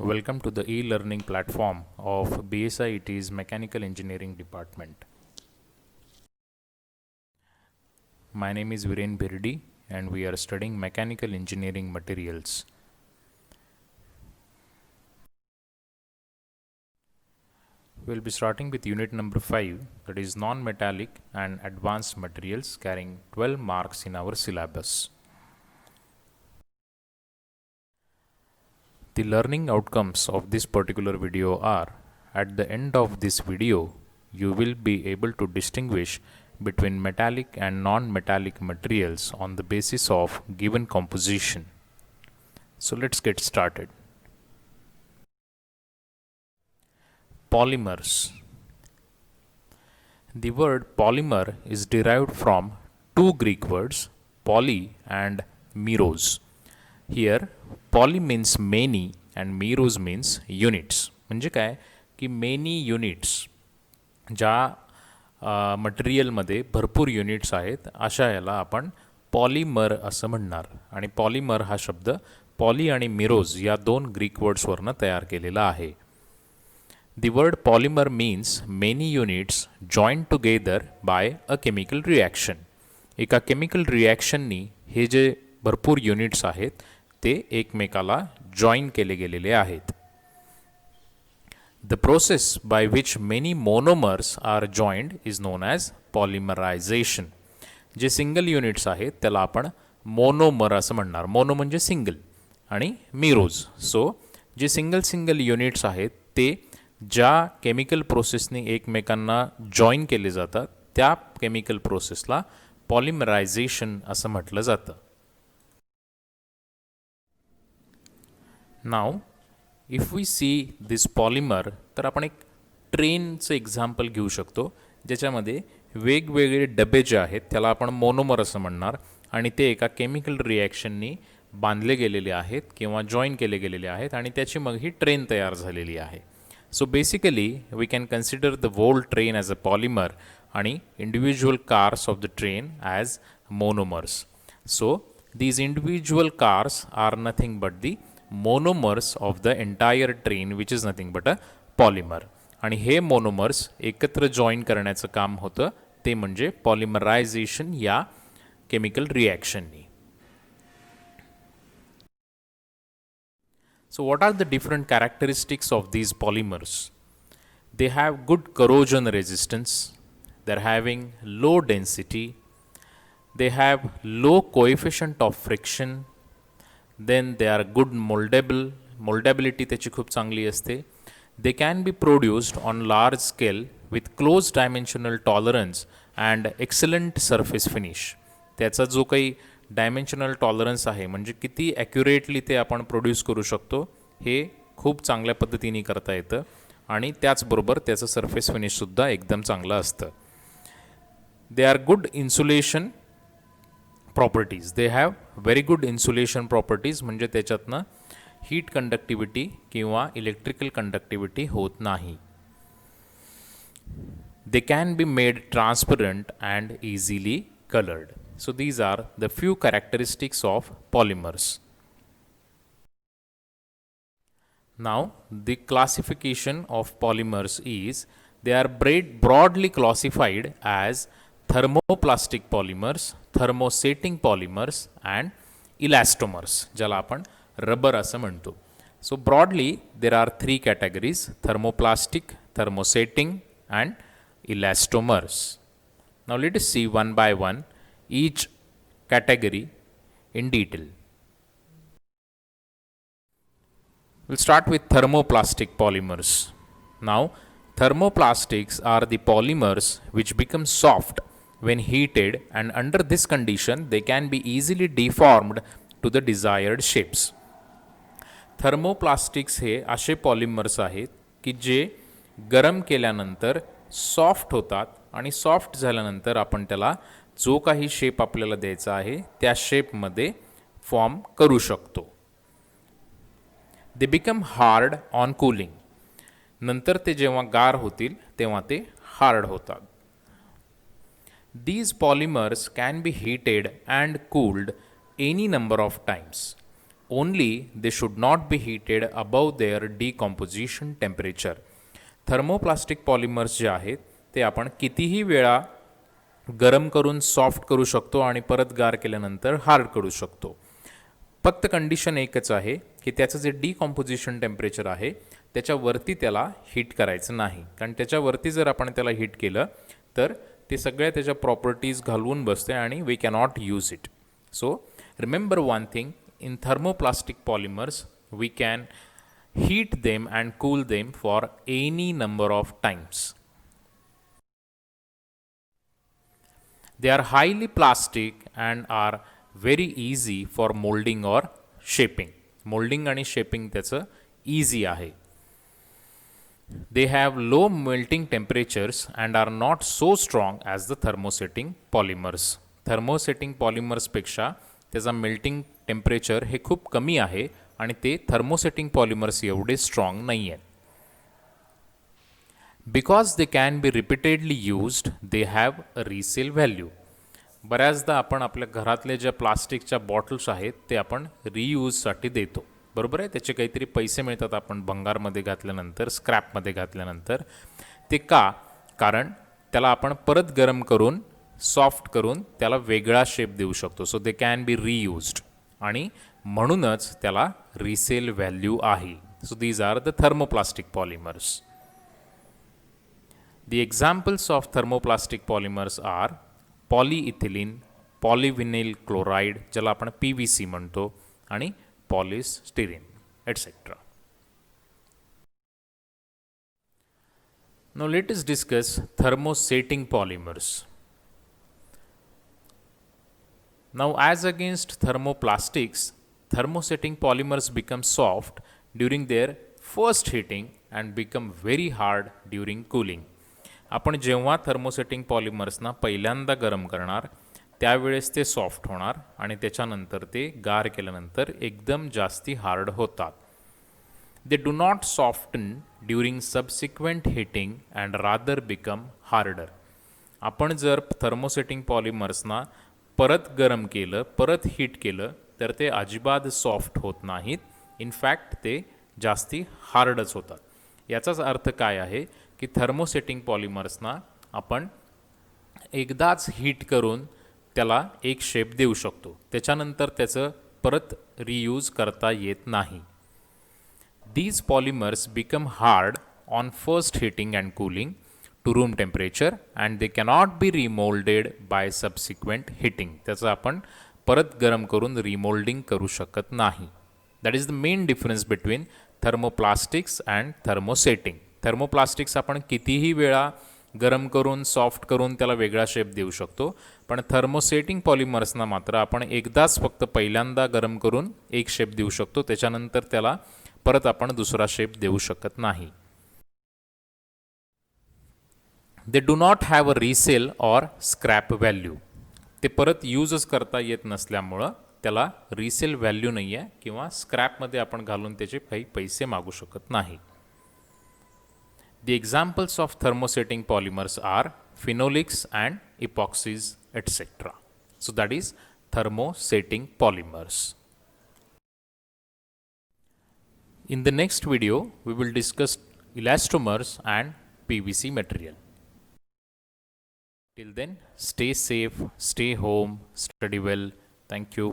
Welcome to the e-learning platform of BSIET's Mechanical Engineering Department. My name is Viren Birdi and we are studying Mechanical Engineering Materials. We'll be starting with unit number 5, that is non-metallic and advanced materials, carrying 12 marks in our syllabus. The learning outcomes of this particular video are, at the end of this video, you will be able to distinguish between metallic and non-metallic materials on the basis of given composition. So let's get started. Polymers. The word polymer is derived from two Greek words, poly and meros. Here poly means many and meros means units. म्हणजे काय की many units ज्या मटेरियलमध्ये भरपूर units आहेत अशा याला आपण पॉलिमर असं म्हणणार. आणि पॉलिमर हा शब्द पॉली आणि मिरोज या दोन ग्रीक वर्ड्सवरनं तयार केलेला आहे. The word polymer means many units joined together by a chemical reaction. एका केमिकल रिॲक्शननी हे जे भरपूर युनिट्स आहेत ते एकमेकाला जॉईन केले गेलेले आहेत. The process by which many monomers are joined is known as polymerization. जे सिंगल युनिट्स आहेत त्याला आपण मोनोमर असं म्हणणार. मोनो म्हणजे सिंगल आणि मिरोज. सो जे सिंगल युनिट्स आहेत ते ज्या केमिकल प्रोसेसने एकमेकांना जॉईन केले जातात त्या केमिकल प्रोसेसला पॉलिमरायझेशन असं म्हटलं जातं. Now if we see this polymer तर आपण एक ट्रेनचं एक्झाम्पल घेऊ शकतो ज्याच्यामध्ये वेगवेगळे डबे जे आहेत त्याला आपण मोनोमर असं म्हणणार आणि ते एका केमिकल रिॲक्शननी बांधले गेलेले आहेत किंवा जॉईन केले गेलेले आहेत आणि त्याची मग ही ट्रेन तयार झालेली आहे. So basically we can consider the whole train as a polymer and individual cars of the train as monomers. So these individual cars are nothing but the monomers of the entire train, which is nothing but a polymer. आणि हे monomers एकत्र join करण्याचं काम होतं ते म्हणजे पॉलिमरायझेशन या chemical रिॲक्शननी. So what are the different characteristics of these polymers? They have good corrosion resistance, they're having low density, they have low coefficient of friction, then they are good moldability त्याची खूप चांगली असते. They can be produced on large scale with close dimensional tolerance and excellent surface finish. त्याचा जो काही dimensional tolerance आहे म्हणजे किती ॲक्युरेटली ते आपण प्रोड्यूस करू शकतो हे खूप चांगल्या पद्धतीने करता येतं आणि त्याचबरोबर त्याचं सरफेस फिनिशसुद्धा एकदम चांगलं असतं. They are good insulation properties. They have very good insulation properties म्हणजे त्याच्यातनं हीट कंडक्टिव्हिटी किंवा इलेक्ट्रिकल कंडक्टिव्हिटी होत नाही. They can be made transparent and easily colored. So these are the few characteristics of polymers. Now the classification of polymers is they are broadly classified as thermoplastic polymers, thermosetting polymers and elastomers ज्याला आपण rubber असं म्हणतो. So broadly there are three categories: thermoplastic, thermosetting and elastomers. Now let us see one by one each category in detail. We'll start with thermoplastic polymers. Now thermoplastics are the polymers which become soft when heated, and under this condition they can be easily deformed to the desired shapes. Thermoplastics हे असे polymers आहेत की जे गरम केल्यानंतर soft होतात आणि soft झाल्यानंतर आपण त्याला जो काही शेप आपल्याला द्यायचा आहे त्या शेपमध्ये फॉर्म करू शकतो. They become hard on cooling. नंतर ते जेव्हा गार होतील तेव्हा ते हार्ड होतात. These polymers can be heated and cooled any number of times. only they should not be heated above their decomposition temperature. Thermoplastic polymers जे आहेत ते आपण कितीही वेळा गरम करून सॉफ्ट करू शकतो आणि परत गार केल्यानंतर हार्ड करू शकतो. फक्त कंडिशन एकच आहे की त्याचं जे डिकॉम्पोजिशन टेम्परेचर आहे त्याच्यावरती त्याला हीट करायचं नाही, कारण त्याच्यावरती जर आपण त्याला हीट केलं तर ते सगळ्या त्याच्या प्रॉपर्टीज घालवून बसते आणि we cannot use it. So remember one thing, in thermoplastic polymers we can heat them and cool them for any number of times. They are highly plastic and are very easy for molding or shaping. Molding आणि shaping त्याचं easy आहे. They have low melting temperatures and are not so strong as the thermosetting polymers. Thermosetting polymers पेक्षा त्याचा melting temperature हे खूप कमी आहे आणि ते थर्मोसेटिंग पॉलिमर्स एवढे स्ट्रॉंग नाही आहेत. Because they can be repeatedly used they have a resale value. बऱ्याचदा आपण आपल्या घरातले ज्या प्लास्टिकच्या बॉटल्स आहेत ते आपण रियूजसाठी देतो, बरोबर आहे. त्याचे काहीतरी पैसे मिळतात आपण भंगारमध्ये घातल्यानंतर, स्क्रॅपमध्ये घातल्यानंतर. ते का? कारण त्याला आपण परत गरम करून सॉफ्ट करून त्याला वेगळा शेप देऊ शकतो. सो दे कॅन बी रियूज्ड आणि म्हणूनच त्याला रिसेल व्हॅल्यू आहे. So these are the thermoplastic polymers. The examples of thermoplastic polymers are polyethylene, polyvinyl chloride ज्याला आपण PVC म्हणतो आणि polystyrene etc. Now let us discuss thermosetting polymers. Now as against thermoplastics, thermosetting polymers become soft during their first heating and become very hard during cooling. आपण जेव्हा thermosetting पॉलिमर्सना पहिल्यांदा गरम करणार त्यावेळेस ते सॉफ्ट होणार आणि त्याच्यानंतर ते गार केल्यानंतर एकदम जास्ती हार्ड होतात. They do not soften during subsequent heating and rather become harder. आपण जर थर्मोसेटिंग पॉलिमर्सना परत गरम केलं, परत हीट केलं तर ते अजिबात सॉफ्ट होत नाहीत. इनफॅक्ट ते जास्ती हार्डच होतात. याचाच अर्थ काय आहे की थर्मोसेटिंग पॉलिमर्सना आपण एकदाच हीट करून त्याला एक शेप देऊ शकतो, त्याच्यानंतर त्याचं परत रियूज करता येत नाही. These polymers become hard on first heating and cooling to room temperature and they cannot be remolded by subsequent heating. त्याचं आपण परत गरम करून रिमोल्डिंग करू शकत नाही. That is the main difference between thermoplastics and thermosetting. Thermoplastics आपण कितीही वेळा गरम करून सॉफ्ट करून त्याला वेगळा शेप देऊ शकतो, पण थर्मोसेटिंग पॉलिमर्सना मात्र आपण एकदाच फक्त पहिल्यांदा गरम करून एक शेप देऊ शकतो, त्याच्यानंतर त्याला परत आपण दुसरा शेप देऊ शकत नाही. दे do not have a resale or scrap value. ते परत यूजच करता येत नसल्यामुळं त्याला रिसेल व्हॅल्यू नाही आहे किंवा स्क्रॅपमध्ये आपण घालून त्याचे काही पैसे मागू शकत नाही. The examples of thermosetting polymers are phenolics and epoxies etc. So that is thermosetting polymers. In the next video, we will discuss elastomers and PVC material. Till then, stay safe, stay home, study well. Thank you.